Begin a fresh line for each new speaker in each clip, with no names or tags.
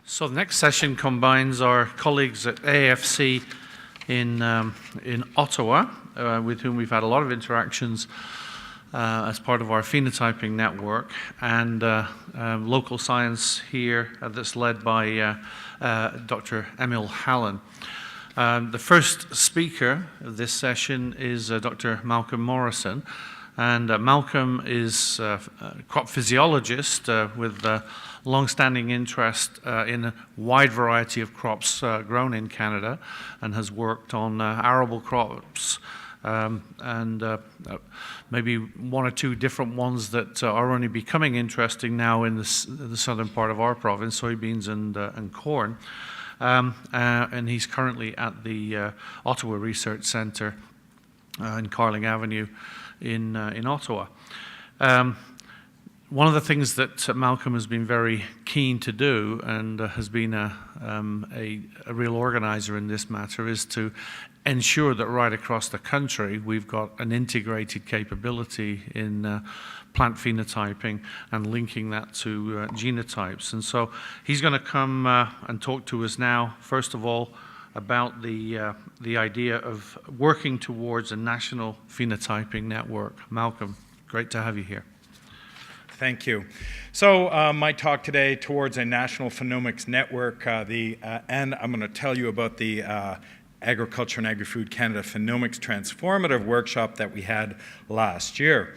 So the next session combines our colleagues at AFC in Ottawa, with whom we've had a lot of interactions as part of our phenotyping network, and local science here that's led by Dr. Emil Hallen. The first speaker of this session is Dr. Malcolm Morrison, and Malcolm is a crop physiologist with long-standing interest in a wide variety of crops grown in Canada, and has worked on arable crops and maybe one or two different ones that are only becoming interesting now in the southern part of our province, soybeans and corn. And he's currently at the Ottawa Research Centre in Carling Avenue in Ottawa. One of the things that Malcolm has been very keen to do, and has been a real organizer in this matter, is to ensure that right across the country we've got an integrated capability in plant phenotyping and linking that to genotypes. And so he's going to come and talk to us now, first of all, about the idea of working towards a national phenotyping network. Malcolm, great to have you here.
Thank you. So my talk today towards a national phenomics network, and I'm going to tell you about the Agriculture and Agri-Food Canada Phenomics Transformative workshop that we had last year.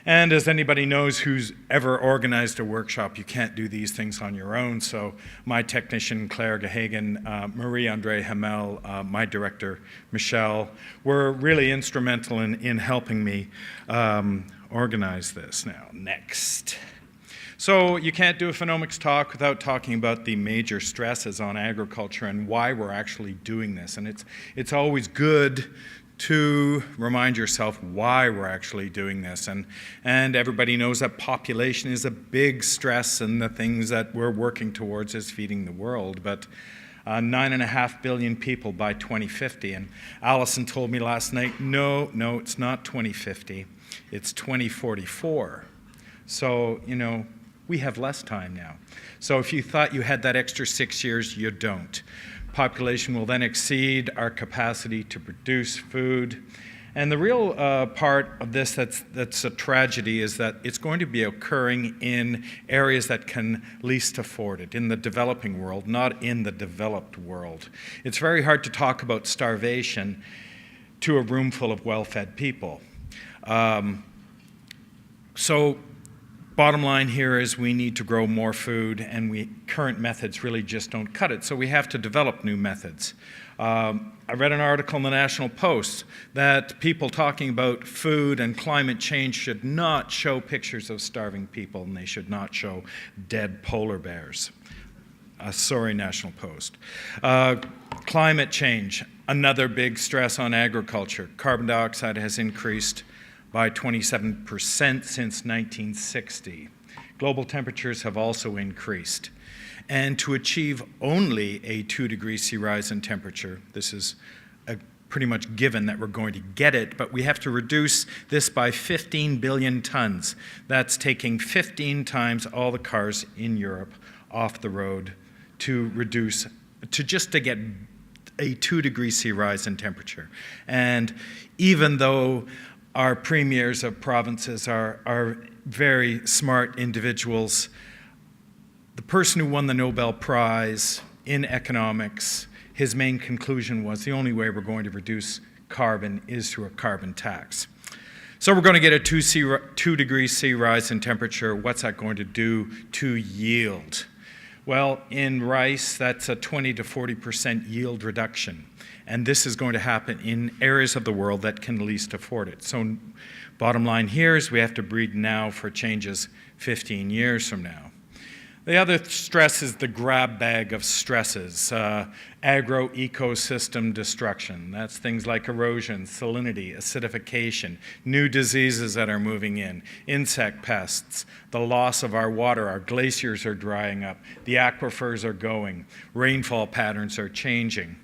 And as anybody knows who's ever organized a workshop, you can't do these things on your own. So my technician, Claire Gahagan, Marie-André Hamel, my director, Michelle, were really instrumental in helping me organize this. Now, next. So you can't do a phenomics talk without talking about the major stresses on agriculture and why we're actually doing this. And it's always good to remind yourself why we're actually doing this. And everybody knows that population is a big stress, and the things that we're working towards is feeding the world. But 9.5 billion people by 2050. And Allison told me last night, no, it's not 2050. It's 2044. So, we have less time now. So if you thought you had that extra 6 years, you don't. Population will then exceed our capacity to produce food. And the real part of this that's a tragedy is that it's going to be occurring in areas that can least afford it, in the developing world, not in the developed world. It's very hard to talk about starvation to a room full of well-fed people. So bottom line here is we need to grow more food, and current methods really just don't cut it. So we have to develop new methods. I read an article in the National Post that people talking about food and climate change should not show pictures of starving people, and they should not show dead polar bears. Sorry, National Post. Climate change, another big stress on agriculture. Carbon dioxide has increased by 27% since 1960. Global temperatures have also increased. And to achieve only a 2 degrees C rise in temperature, this is pretty much given that we're going to get it, but we have to reduce this by 15 billion tons. That's taking 15 times all the cars in Europe off the road to get a 2 degrees C rise in temperature. And even though our premiers of provinces are very smart individuals, the person who won the Nobel Prize in economics, his main conclusion was the only way we're going to reduce carbon is through a carbon tax. So we're going to get a 2 degrees C rise in temperature. What's that going to do to yield? Well, in rice, that's a 20 to 40% yield reduction. And this is going to happen in areas of the world that can least afford it. So bottom line here is we have to breed now for changes 15 years from now. The other stress is the grab bag of stresses, agro-ecosystem destruction. That's things like erosion, salinity, acidification, new diseases that are moving in, insect pests, the loss of our water, our glaciers are drying up, the aquifers are going, rainfall patterns are changing.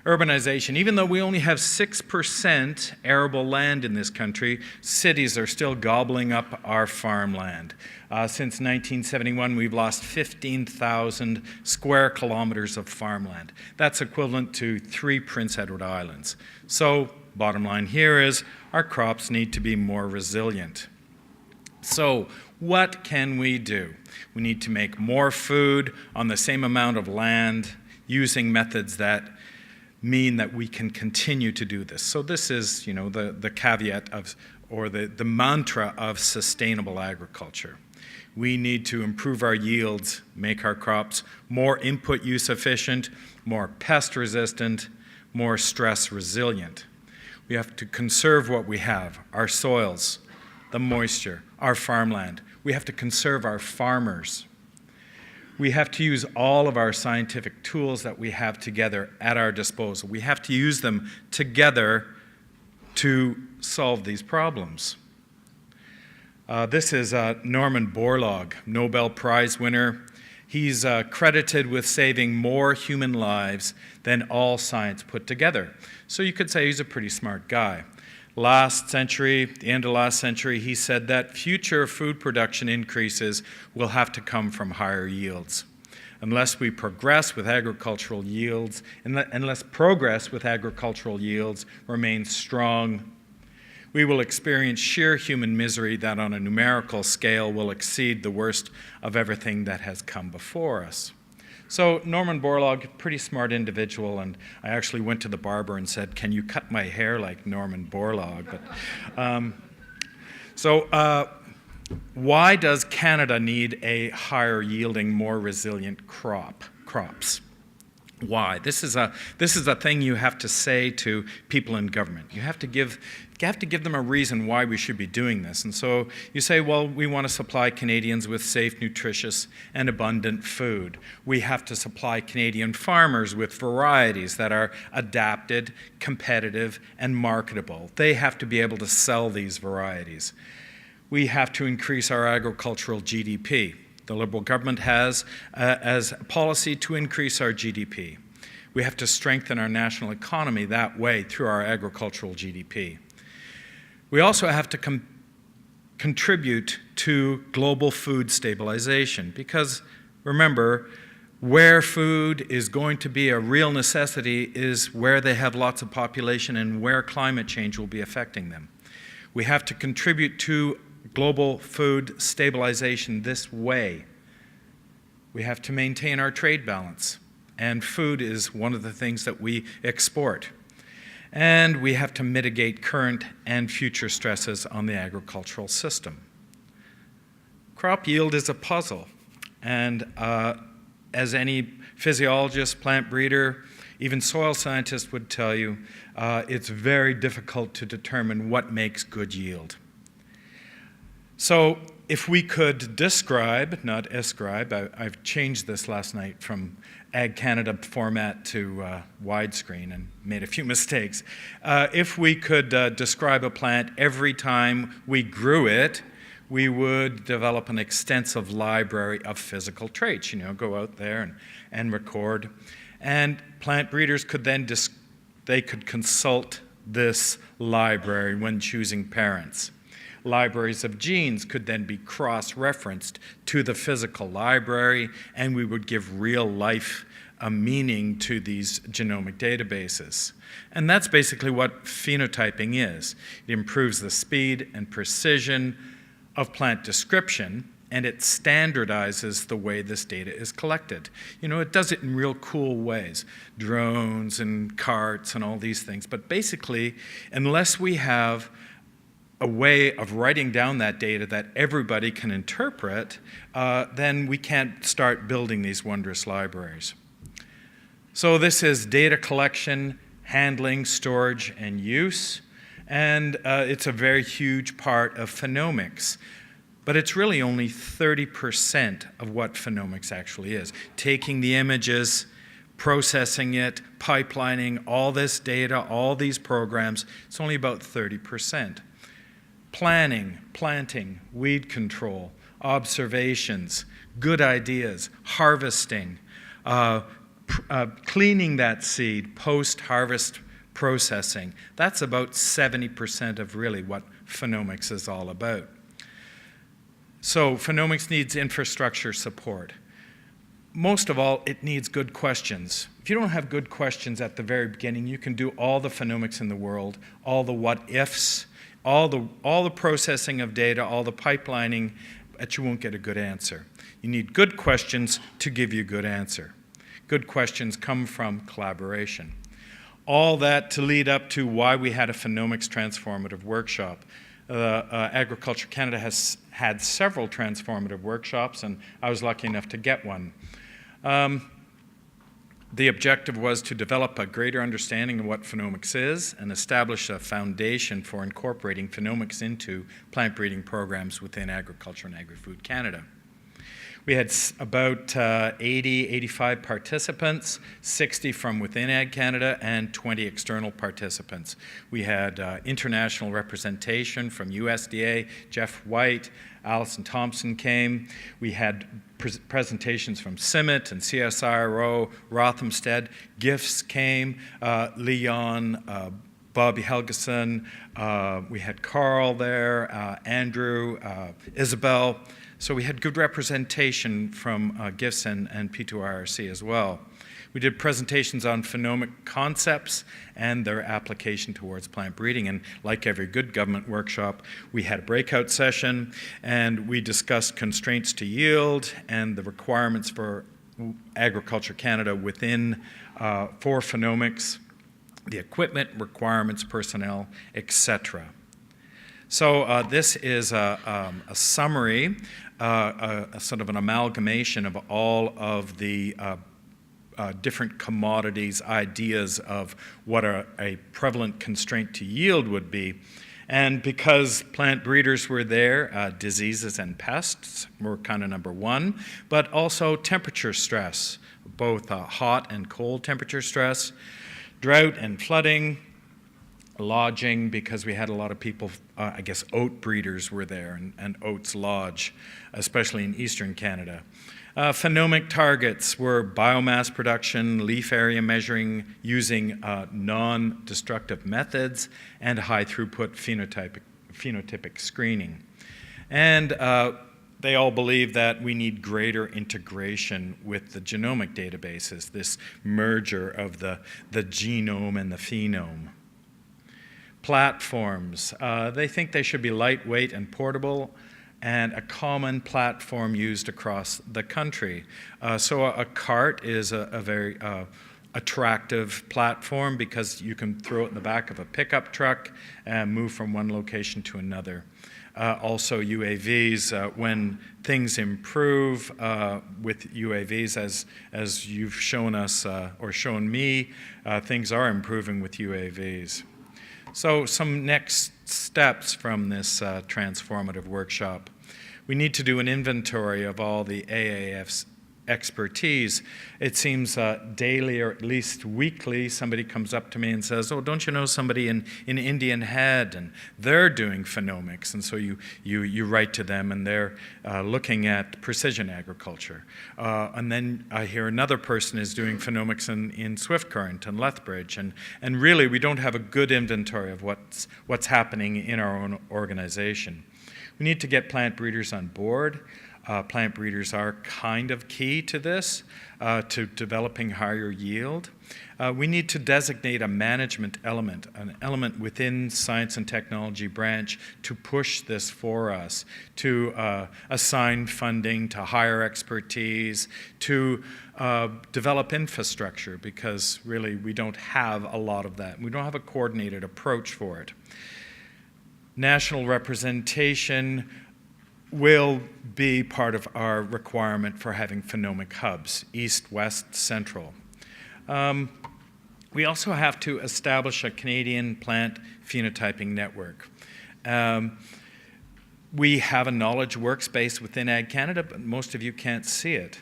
Urbanization. Even though we only have 6% arable land in this country, cities are still gobbling up our farmland. Since 1971, we've lost 15,000 square kilometers of farmland. That's equivalent to 3 Prince Edward Islands. So, bottom line here is our crops need to be more resilient. So, what can we do? We need to make more food on the same amount of land using methods that mean that we can continue to do this. So this is, the caveat of, or the mantra of sustainable agriculture. We need to improve our yields, make our crops more input use efficient, more pest resistant, more stress resilient. We have to conserve what we have, our soils, the moisture, our farmland. We have to conserve our farmers. We have to use all of our scientific tools that we have together at our disposal. We have to use them together to solve these problems. This is Norman Borlaug, Nobel Prize winner. He's credited with saving more human lives than all science put together. So you could say he's a pretty smart guy. The end of last century, he said that future food production increases will have to come from higher yields. Unless we progress with agricultural yields, unless progress with agricultural yields remains strong, we will experience sheer human misery that on a numerical scale will exceed the worst of everything that has come before us. So Norman Borlaug, pretty smart individual, and I actually went to the barber and said, "Can you cut my hair like Norman Borlaug?" Why does Canada need a higher yielding, more resilient crops? Why? This is a thing you have to say to people in government. You have to give them a reason why we should be doing this. And so you say, well, we want to supply Canadians with safe, nutritious, and abundant food. We have to supply Canadian farmers with varieties that are adapted, competitive, and marketable. They have to be able to sell these varieties. We have to increase our agricultural GDP. The Liberal government has as a policy to increase our GDP. We have to strengthen our national economy that way through our agricultural GDP. We also have to contribute to global food stabilization because, remember, where food is going to be a real necessity is where they have lots of population and where climate change will be affecting them. We have to contribute to global food stabilization this way. We have to maintain our trade balance, and food is one of the things that we export. And we have to mitigate current and future stresses on the agricultural system. Crop yield is a puzzle, and as any physiologist, plant breeder, even soil scientist would tell you, it's very difficult to determine what makes good yield. So if we could describe, not ascribe, I've changed this last night from Ag Canada format to widescreen and made a few mistakes. If we could describe a plant every time we grew it, we would develop an extensive library of physical traits, go out there and record. And plant breeders could then they could consult this library when choosing parents. Libraries of genes could then be cross-referenced to the physical library, and we would give real life a meaning to these genomic databases. And that's basically what phenotyping is. It improves the speed and precision of plant description, and it standardizes the way this data is collected. It does it in real cool ways, drones and carts and all these things. But basically, unless we have a way of writing down that data that everybody can interpret, then we can't start building these wondrous libraries. So this is data collection, handling, storage, and use. And it's a very huge part of phenomics. But it's really only 30% of what phenomics actually is. Taking the images, processing it, pipelining all this data, all these programs, it's only about 30%. Planning, planting, weed control, observations, good ideas, harvesting, cleaning that seed post-harvest processing. That's about 70% of really what phenomics is all about. So phenomics needs infrastructure support. Most of all, it needs good questions. If you don't have good questions at the very beginning, you can do all the phenomics in the world, all the what-ifs, all the processing of data, all the pipelining, but you won't get a good answer. You need good questions to give you a good answer. Good questions come from collaboration. All that to lead up to why we had a phenomics transformative workshop. Agriculture Canada has had several transformative workshops, and I was lucky enough to get one. The objective was to develop a greater understanding of what phenomics is and establish a foundation for incorporating phenomics into plant breeding programs within Agriculture and Agri-Food Canada. We had about 80, 85 participants, 60 from within Ag Canada and 20 external participants. We had international representation from USDA, Jeff White, Alison Thompson came. We had presentations from CIMMYT and CSIRO, Rothamsted. Gifts came, Leon, Bobby Helgeson. We had Carl there, Andrew, Isabel. So we had good representation from GIFs and P2IRC as well. We did presentations on phenomic concepts and their application towards plant breeding. And like every good government workshop, we had a breakout session and we discussed constraints to yield and the requirements for Agriculture Canada within for phenomics, the equipment requirements, personnel, etc. So this is a summary, a sort of an amalgamation of all of the different commodities, ideas of what a prevalent constraint to yield would be. And because plant breeders were there, diseases and pests were kind of number one, but also temperature stress, both hot and cold temperature stress, drought and flooding, lodging, because we had a lot of people, I guess oat breeders were there, and oats lodge, especially in eastern Canada. Phenomic targets were biomass production, leaf area measuring using non-destructive methods, and high-throughput phenotypic screening. And they all believe that we need greater integration with the genomic databases, this merger of the genome and the phenome. Platforms. They think they should be lightweight and portable, and a common platform used across the country. So a cart is a very attractive platform because you can throw it in the back of a pickup truck and move from one location to another. Also UAVs, when things improve with UAVs, as you've shown us or shown me, things are improving with UAVs. So some next steps from this transformative workshop. We need to do an inventory of all the AAF's expertise. It seems daily or at least weekly somebody comes up to me and says, oh, don't you know somebody in Indian Head, and they're doing phenomics. And so you write to them and they're looking at precision agriculture. And then I hear another person is doing phenomics in Swift-Current and Lethbridge. And really we don't have a good inventory of what's happening in our own organization. We need to get plant breeders on board. Plant breeders are kind of key to this, to developing higher yield. We need to designate a management element, an element within science and technology branch to push this for us, to assign funding, to hire expertise, to develop infrastructure, because really we don't have a lot of that. We don't have a coordinated approach for it. National representation will be part of our requirement for having phenomic hubs, east, west, central. We also have to establish a Canadian plant phenotyping network. We have a knowledge workspace within Ag Canada, but most of you can't see it.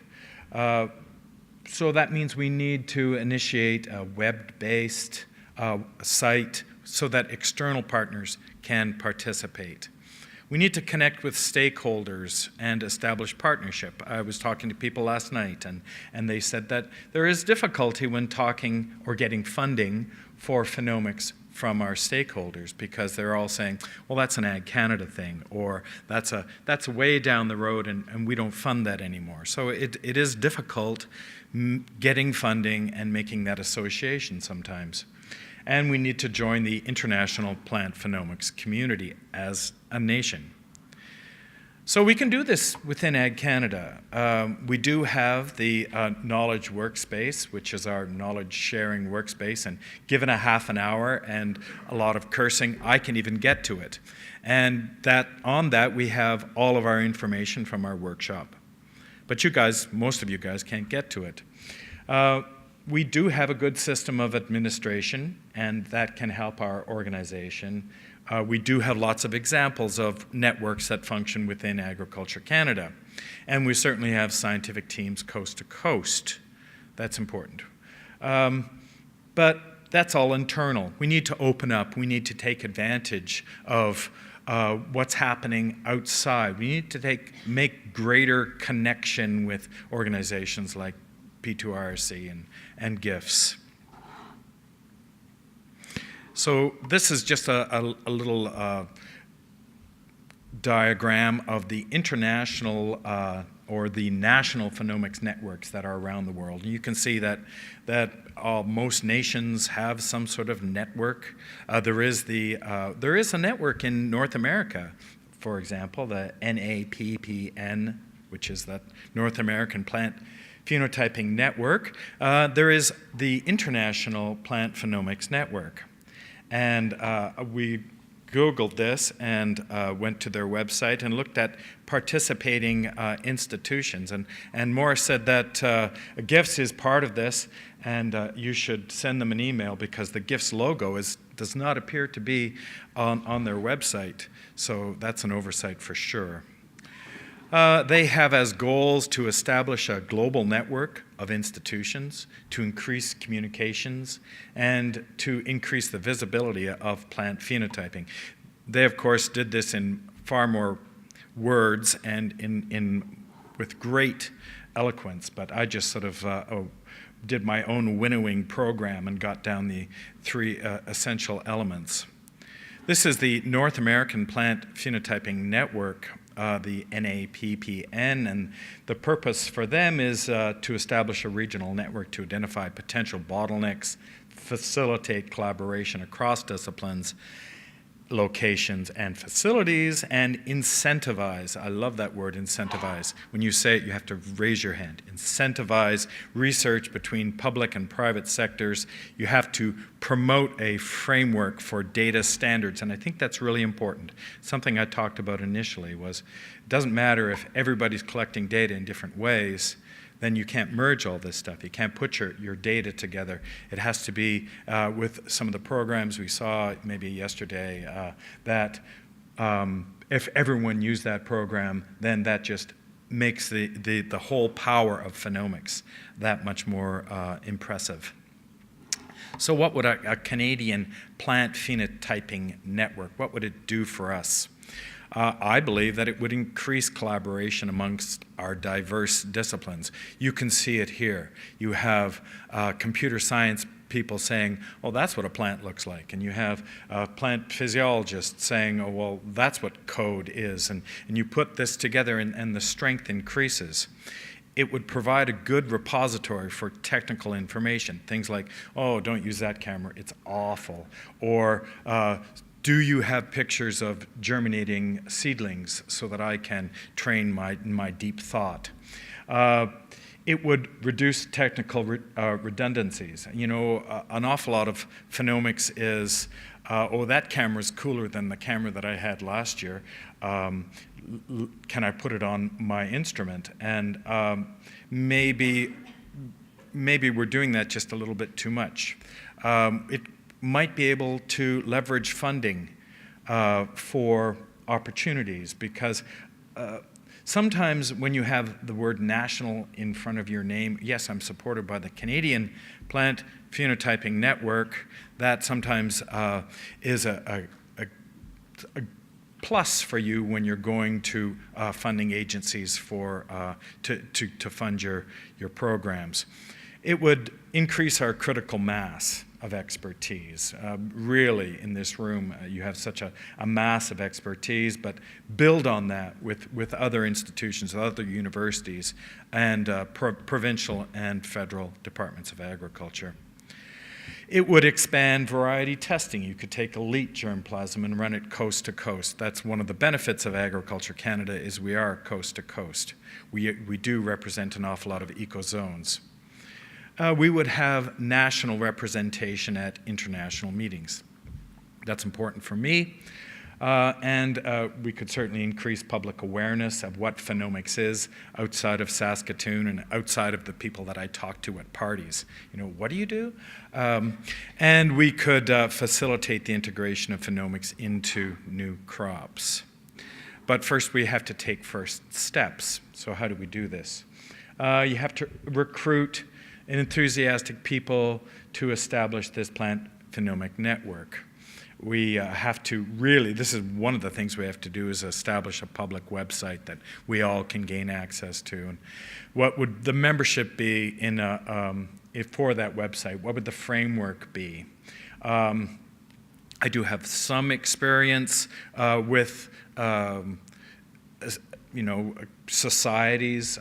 So that means we need to initiate a web-based site so that external partners can participate. We need to connect with stakeholders and establish partnership. I was talking to people last night, and they said that there is difficulty when talking or getting funding for Phenomics from our stakeholders, because they're all saying, well, that's an Ag Canada thing, or that's way down the road, and we don't fund that anymore. So it is difficult getting funding and making that association sometimes. And we need to join the international plant phenomics community as a nation. So we can do this within Ag Canada. We do have the knowledge workspace, which is our knowledge sharing workspace, and given a half an hour and a lot of cursing, I can even get to it. And on that, we have all of our information from our workshop. But you guys, most of you guys, can't get to it. We do have a good system of administration, and that can help our organization. We do have lots of examples of networks that function within Agriculture Canada. And we certainly have scientific teams coast to coast. That's important. But that's all internal. We need to open up. We need to take advantage of what's happening outside. We need to make greater connection with organizations like P2IRC and GIFs. So this is just a little diagram of the international or the national phenomics networks that are around the world. And you can see that most nations have some sort of network. There is a network in North America, for example, the NAPPN, which is the North American Plant Phenotyping Network. There is the International Plant Phenomics Network. And we Googled this and went to their website and looked at participating institutions. And Morris said that GIFs is part of this, and you should send them an email because the GIFs logo does not appear to be on their website. So that's an oversight for sure. They have as goals to establish a global network of institutions, to increase communications, and to increase the visibility of plant phenotyping. They, of course, did this in far more words and with great eloquence, but I just sort of did my own winnowing program and got down the three essential elements. This is the North American Plant Phenotyping Network, the NAPPN, and the purpose for them is to establish a regional network to identify potential bottlenecks, facilitate collaboration across disciplines, locations, and facilities, and incentivize. I love that word, incentivize. When you say it, you have to raise your hand. Incentivize research between public and private sectors. You have to promote a framework for data standards, and I think that's really important. Something I talked about initially was it doesn't matter if everybody's collecting data in different ways, then you can't merge all this stuff. You can't put your data together. It has to be with some of the programs we saw maybe yesterday that if everyone used that program, then that just makes the whole power of phenomics that much more impressive. So what would a Canadian plant phenotyping network, what would it do for us? I believe that it would increase collaboration amongst our diverse disciplines. You can see it here. You have computer science people saying, oh, that's what a plant looks like. And you have plant physiologists saying, oh, well, that's what code is. And you put this together and the strength increases. It would provide a good repository for technical information. Things like, oh, don't use that camera, it's awful. Or do you have pictures of germinating seedlings so that I can train my deep thought? It would reduce technical redundancies. You know, an awful lot of phenomics is, oh, that camera's cooler than the camera that I had last year. Can I put it on my instrument? And maybe we're doing that just a little bit too much. It might be able to leverage funding for opportunities, because sometimes when you have the word national in front of your name, yes, I'm supported by the Canadian Plant Phenotyping Network. That sometimes is a plus for you when you're going to funding agencies to fund your programs. It would increase our critical mass of expertise. Really, in this room, you have such a mass of expertise, but build on that with other institutions, with other universities, and provincial and federal departments of agriculture. It would expand variety testing. You could take elite germplasm and run it coast to coast. That's one of the benefits of Agriculture Canada, is we are coast to coast. We do represent an awful lot of ecozones. We would have national representation at international meetings. That's important for me. And we could certainly increase public awareness of what phenomics is outside of Saskatoon and outside of the people that I talk to at parties. You know, what do you do? And we could facilitate the integration of phenomics into new crops. But first, we have to take first steps. So how do we do this? You have to recruit enthusiastic people to establish this plant phenomic network. We have to really, this is one of the things we have to do, is establish a public website that we all can gain access to. And what would the membership be for that website? What would the framework be? I do have some experience with societies.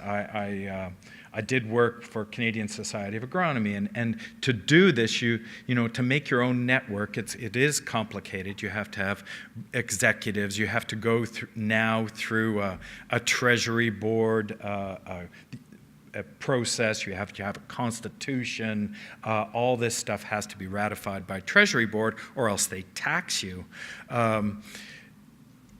I did work for Canadian Society of Agronomy, and to do this, to make your own network, it is complicated. You have to have executives. You have to go through a treasury board a process. You have to have a constitution. All this stuff has to be ratified by Treasury Board, or else they tax you.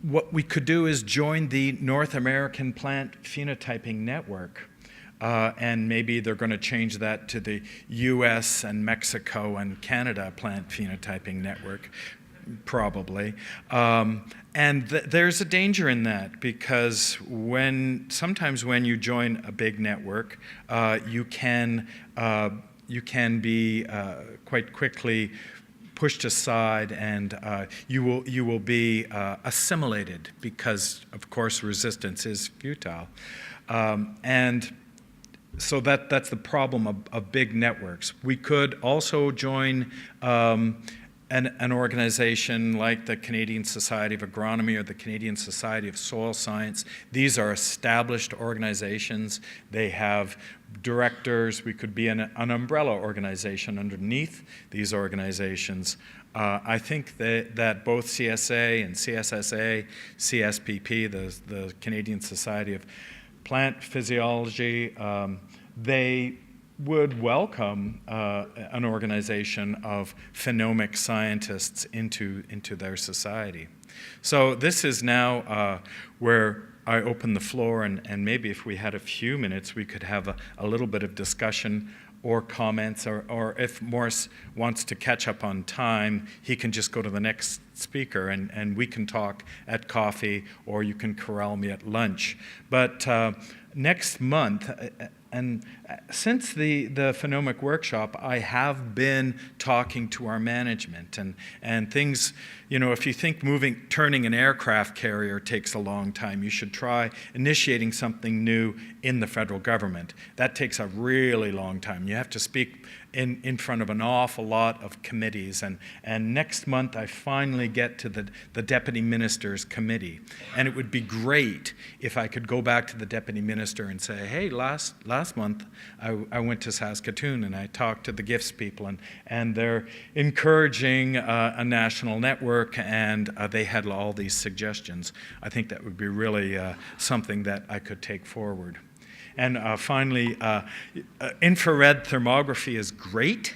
What we could do is join the North American Plant Phenotyping Network. And maybe they're going to change that to the US and Mexico and Canada Plant Phenotyping Network, probably. And there's a danger in that, because sometimes when you join a big network, you can be quite quickly pushed aside, and you will be assimilated, because, of course, resistance is futile. So that's the problem of big networks. We could also join an organization like the Canadian Society of Agronomy or the Canadian Society of Soil Science. These are established organizations. They have directors. We could be an umbrella organization underneath these organizations. I think that both CSA and CSSA, CSPP, the Canadian Society of Plant Physiology, they would welcome an organization of phenomic scientists into their society. So this is now where I open the floor, and maybe if we had a few minutes, we could have a little bit of discussion or comments, or if Morris wants to catch up on time, he can just go to the next speaker, and we can talk at coffee, or you can corral me at lunch. But next month, and since the Phenomic Workshop, I have been talking to our management, and things, if you think turning an aircraft carrier takes a long time, you should try initiating something new in the federal government. That takes a really long time. You have to speak in front of an awful lot of committees, and next month I finally get to the Deputy Minister's Committee, and it would be great if I could go back to the Deputy Minister and say, hey, last month I went to Saskatoon and I talked to the gifts people, and they're encouraging a national network, and they had all these suggestions. I think that would be really something that I could take forward. And finally, infrared thermography is great.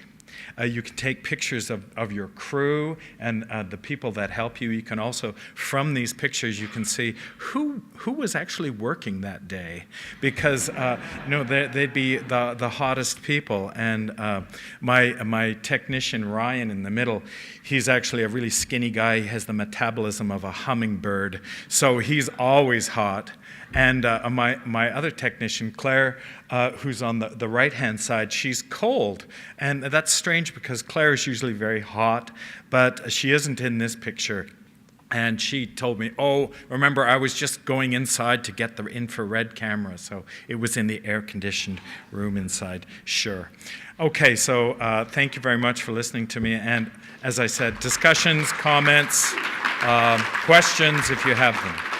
You can take pictures of your crew and the people that help you. You can also, from these pictures, you can see who was actually working that day, because they'd be the hottest people. And my technician Ryan in the middle, he's actually a really skinny guy. He has the metabolism of a hummingbird, so he's always hot. And my other technician, Claire, who's on the right-hand side, she's cold. And that's strange, because Claire is usually very hot, but she isn't in this picture. And she told me, oh, remember, I was just going inside to get the infrared camera, so it was in the air-conditioned room inside. Sure. Okay, so thank you very much for listening to me. And as I said, discussions, comments, questions, if you have them.